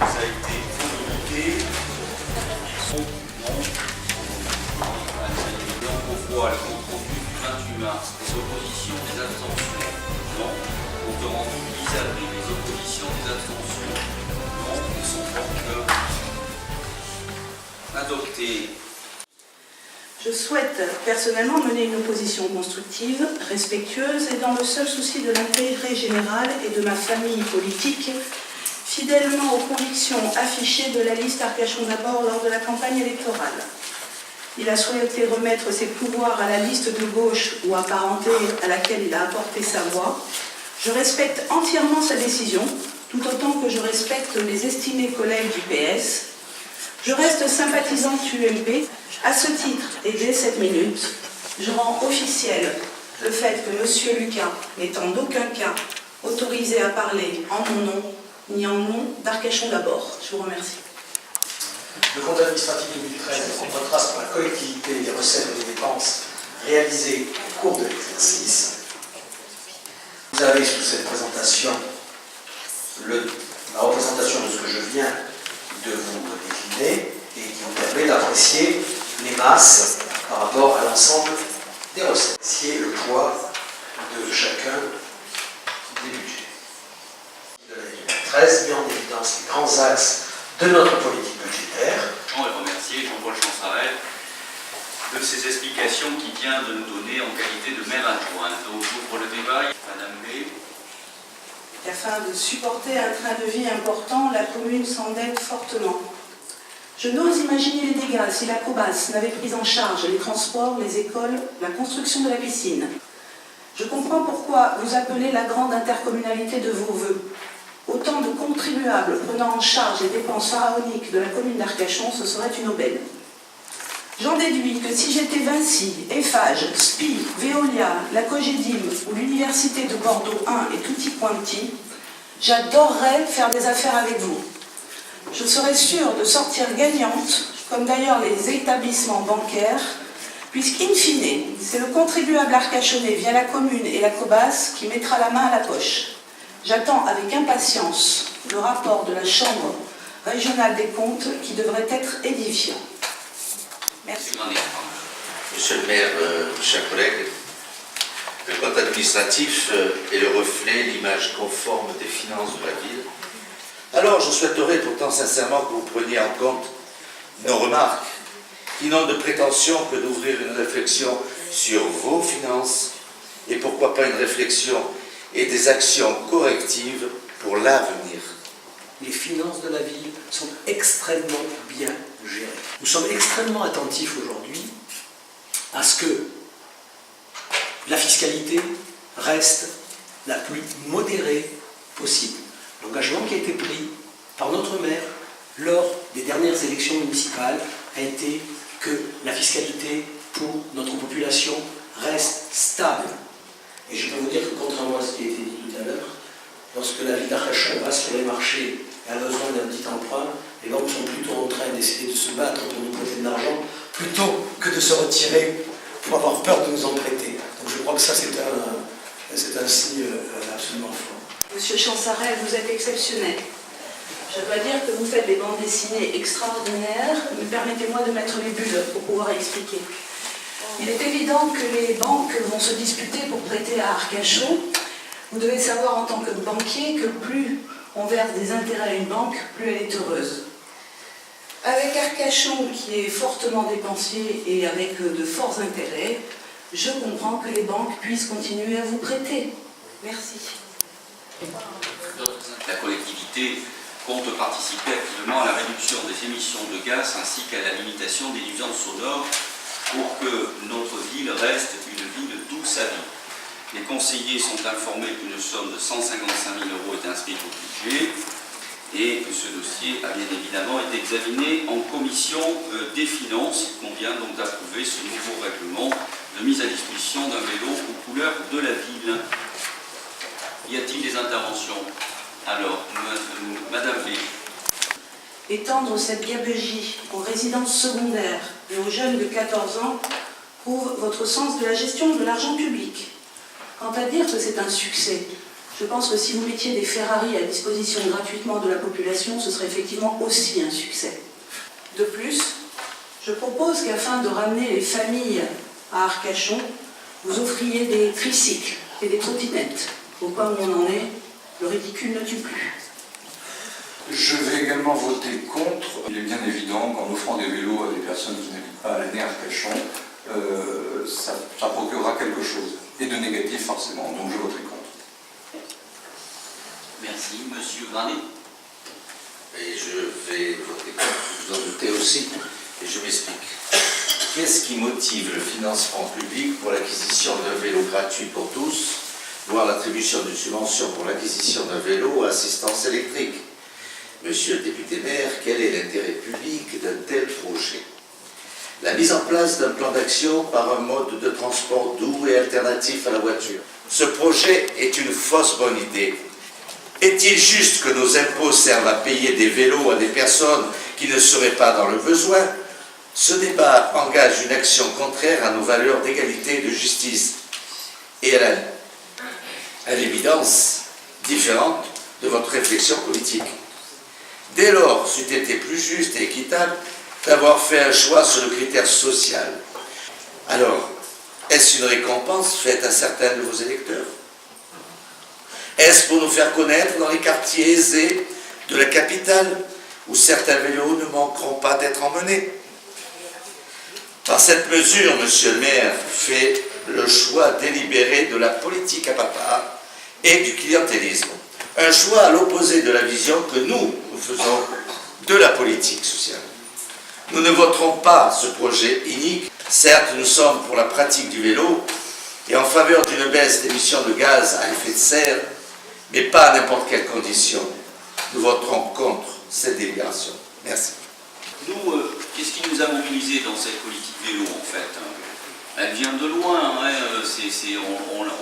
nous a été communiqué sont non. Donc on voit le compte rendu du 28 mars, les oppositions, des abstentions, non. Compte rendu du 10 avril, les oppositions, des abstentions, non. Ils sont donc adoptés. Je souhaite personnellement mener une opposition constructive, respectueuse et dans le seul souci de l'intérêt général et de ma famille politique, fidèlement aux convictions affichées de la liste Arcachon d'abord lors de la campagne électorale. Il a souhaité remettre ses pouvoirs à la liste de gauche ou apparentée à laquelle il a apporté sa voix. Je respecte entièrement sa décision, tout autant que je respecte mes estimés collègues du PS. Je reste sympathisante UMP. À ce titre, et dès cette minute, je rends officiel le fait que M. Lucas n'étant d'aucun cas autorisé à parler en mon nom, ni en nom d'Arcachon d'abord. Je vous remercie. Le compte administratif 2013 retrace pour la collectivité les recettes et les dépenses réalisées au cours de l'exercice. Vous avez sous cette présentation la représentation de ce que je viens de vous décliner et qui vous permet d'apprécier les masses par rapport à l'ensemble des recettes. C'est le poids de chacun des budgets. De l'année 2013 met en évidence les grands axes de notre politique budgétaire. Je voudrais remercier Jean-Paul Chansarel de ses explications qu'il vient de nous donner en qualité de maire adjoint. Donc j'ouvre le débat. Madame B. Afin de supporter un train de vie important, la commune s'endette fortement. Je n'ose imaginer les dégâts si la COBAS n'avait pris en charge les transports, les écoles, la construction de la piscine. Je comprends pourquoi vous appelez la grande intercommunalité de vos voeux. Autant de contribuables prenant en charge les dépenses pharaoniques de la commune d'Arcachon, ce serait une aubaine. J'en déduis que si j'étais Vinci, Eiffage, SPI, Veolia, la Cogedim ou l'Université de Bordeaux 1 et tutti quanti, j'adorerais faire des affaires avec vous. Je serais sûre de sortir gagnante, comme d'ailleurs les établissements bancaires, puisqu'in fine, c'est le contribuable arcachonnais via la commune et la COBAS qui mettra la main à la poche. J'attends avec impatience le rapport de la Chambre régionale des comptes qui devrait être édifiant. Merci. Monsieur le maire, chers collègues, le compte administratif est le reflet, l'image conforme des finances de la ville. Alors, je souhaiterais pourtant sincèrement que vous preniez en compte nos remarques, qui n'ont de prétention que d'ouvrir une réflexion sur vos finances et pourquoi pas une réflexion et des actions correctives pour l'avenir. Les finances de la ville sont extrêmement bien gérées. Nous sommes extrêmement attentifs aujourd'hui à ce que la fiscalité reste la plus modérée possible. L'engagement qui a été pris par notre maire lors des dernières élections municipales a été que la fiscalité pour notre population reste stable. Et je peux vous dire que contrairement à ce qui a été dit tout à l'heure, lorsque la ville d'Arcachon va sur les marchés et a besoin d'un petit emprunt, les banques sont plutôt en train d'essayer de se battre pour nous prêter de l'argent plutôt que de se retirer pour avoir peur de nous en prêter. Donc je crois que ça c'est un signe absolument fort. Monsieur Chansarel, vous êtes exceptionnel. Je dois dire que vous faites des bandes dessinées extraordinaires, mais permettez-moi de mettre les bulles pour pouvoir expliquer. Il est évident que les banques vont se disputer pour prêter à Arcachon. Vous devez savoir en tant que banquier que plus on verse des intérêts à une banque, plus elle est heureuse. Avec Arcachon qui est fortement dépensier et avec de forts intérêts, je comprends que les banques puissent continuer à vous prêter. Merci. La collectivité compte participer activement à la réduction des émissions de gaz ainsi qu'à la limitation des nuisances sonores pour que notre ville reste une ville douce à vivre. Les conseillers sont informés qu'une somme de 155 000 € est inscrite au budget et que ce dossier a bien évidemment été examiné en commission des finances. Il convient donc d'approuver ce nouveau règlement de mise à disposition d'un vélo aux couleurs de la ville. Y a-t-il des interventions? Alors, Madame B. Étendre cette gabegie aux résidences secondaires et aux jeunes de 14 ans prouve votre sens de la gestion de l'argent public. Quant à dire que c'est un succès, Je pense que si vous mettiez des Ferrari à disposition gratuitement de la population, ce serait effectivement aussi un succès. De plus, je propose qu'afin de ramener les familles à Arcachon, vous offriez des tricycles et des trottinettes. Au point où on en est, le ridicule ne tue plus. Je vais également voter contre. Il est bien évident qu'en offrant des vélos à des personnes qui n'habitent pas à l'année Arcachon, ça procurera quelque chose. Et de négatif forcément, donc je voterai contre. Merci. Monsieur Granet. Et je vais voter contre, vous en doutez aussi, et je m'explique. Qu'est-ce qui motive le financement public pour l'acquisition d'un vélo gratuit pour tous, voire l'attribution d'une subvention pour l'acquisition d'un vélo à assistance électrique? Monsieur le député maire, quel est l'intérêt public d'un tel projet? La mise en place d'un plan d'action par un mode de transport doux et alternatif à la voiture. Ce projet est une fausse bonne idée. Est-il juste que nos impôts servent à payer des vélos à des personnes qui ne seraient pas dans le besoin? Ce débat engage une action contraire à nos valeurs d'égalité et de justice. Et à l'évidence, différente de votre réflexion politique. Dès lors, c'eût été plus juste et équitable d'avoir fait un choix sur le critère social. Alors, est-ce une récompense faite à certains de vos électeurs? Est-ce pour nous faire connaître dans les quartiers aisés de la capitale, où certains vélos ne manqueront pas d'être emmenés? Par cette mesure, monsieur le maire fait le choix délibéré de la politique à papa et du clientélisme. Un choix à l'opposé de la vision que nous faisons de la politique sociale. Nous ne voterons pas ce projet inique. Certes, nous sommes pour la pratique du vélo et en faveur d'une baisse d'émissions de gaz à effet de serre, mais pas à n'importe quelle condition. Nous voterons contre cette délibération. Merci. Nous, qu'est-ce qui nous a mobilisés dans cette politique vélo, en fait? Elle vient de loin, hein.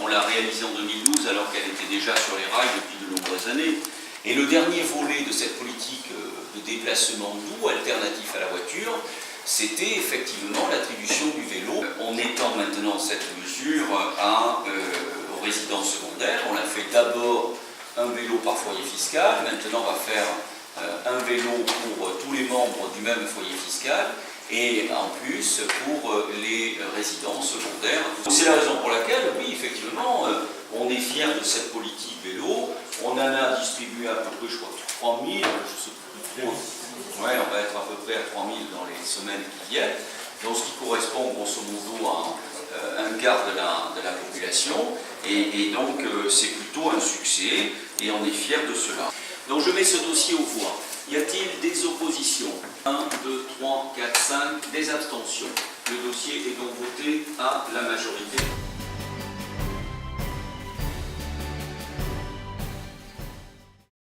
On l'a réalisée en 2012 alors qu'elle était déjà sur les rails depuis de nombreuses années. Et le dernier volet de cette politique de déplacement doux, alternatif à la voiture, c'était effectivement l'attribution du vélo. On étend maintenant cette mesure aux résidences secondaires. On a fait d'abord un vélo par foyer fiscal, maintenant on va faire un vélo pour tous les membres du même foyer fiscal et en plus pour les résidents secondaires. C'est la raison pour laquelle, oui, effectivement, on est fiers de cette politique vélo. On en a distribué à peu près, je crois, 3000, je sais plus. Ouais, on va être à peu près à 3000 dans les semaines qui viennent, donc ce qui correspond grosso modo à un quart de la population, et donc c'est plutôt un succès, et on est fiers de cela. Donc je mets ce dossier aux voix. Y a-t-il des oppositions? 1, 2, 3, 4, 5, des abstentions. Le dossier est donc voté à la majorité.